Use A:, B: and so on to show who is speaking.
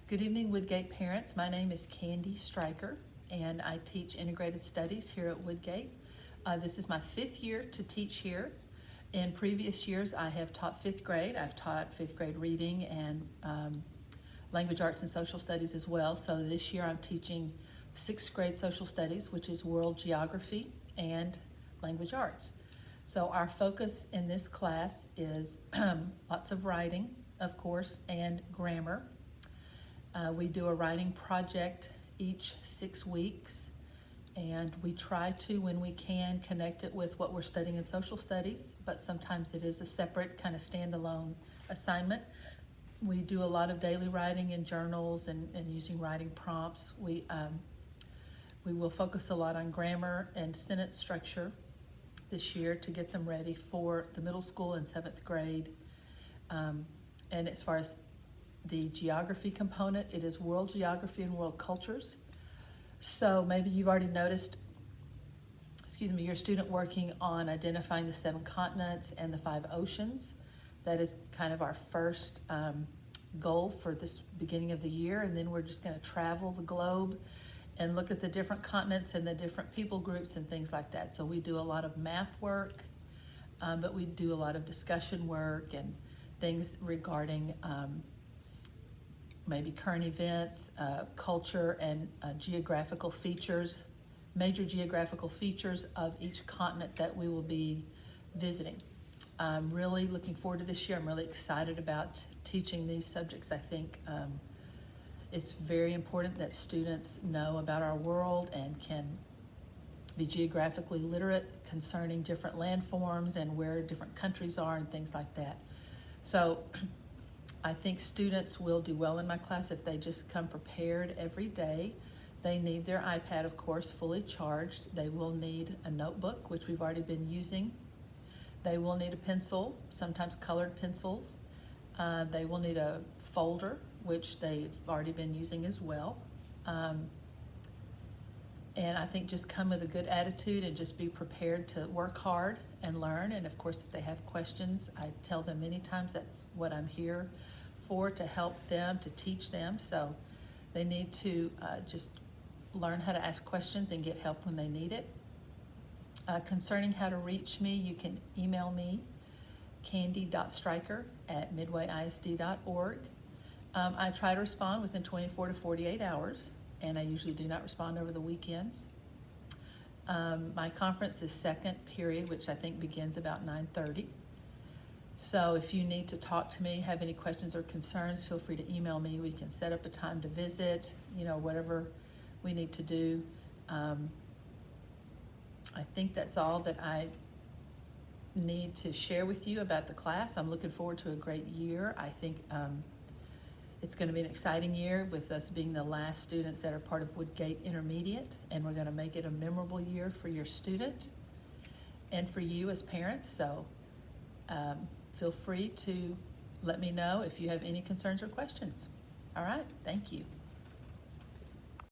A: Good evening, Woodgate parents. My name is Candi Stryker, and I teach integrated studies here at Woodgate. This is my 5th year to teach here. In previous years, I have taught 5th grade. I've taught 5th grade reading and language arts and social studies as well. So this year I'm teaching 6th grade social studies, which is world geography and language arts. So our focus in this class is lots of writing, of course, and grammar. We do a writing project each 6 weeks, and we try to, when we can, connect it with what we're studying in social studies, but sometimes it is a separate kind of standalone assignment. We do a lot of daily writing in journals and using writing prompts. We will focus a lot on grammar and sentence structure this year to get them ready for the middle school and 7th grade. And as far as the geography component, it is world geography and world cultures. So maybe you've already noticed, your student working on identifying the 7 continents and the 5 oceans. That is kind of our first goal for this beginning of the year, and then we're just going to travel the globe and look at the different continents and the different people groups and things like that. So we do a lot of map work, but we do a lot of discussion work and things regarding maybe current events, culture, and geographical features, major geographical features of each continent that we will be visiting. I'm really looking forward to this year. I'm really excited about teaching these subjects. I think it's very important that students know about our world and can be geographically literate concerning different landforms and where different countries are and things like that. So I think students will do well in my class if they just come prepared every day. They need their iPad, of course, fully charged. They will need a notebook, which we've already been using. They will need a pencil, sometimes colored pencils. They will need a folder, which they've already been using as well. And I think just come with a good attitude and just be prepared to work hard and learn. And of course, if they have questions, I tell them many times that's what I'm here for, to help them, to teach them. So they need to just learn how to ask questions and get help when they need it. Concerning how to reach me, you can email me, candi.stryker@midwayisd.org. I try to respond within 24 to 48 hours, and I usually do not respond over the weekends. My conference is second period, which I think begins about 9:30. So if you need to talk to me, have any questions or concerns, feel free to email me. We can set up a time to visit, whatever we need to do. I think that's all that I need to share with you about the class. I'm looking forward to a great year. I think it's going to be an exciting year with us being the last students that are part of Woodgate Intermediate, and we're going to make it a memorable year for your student and for you as parents. So feel free to let me know if you have any concerns or questions. All right, thank you.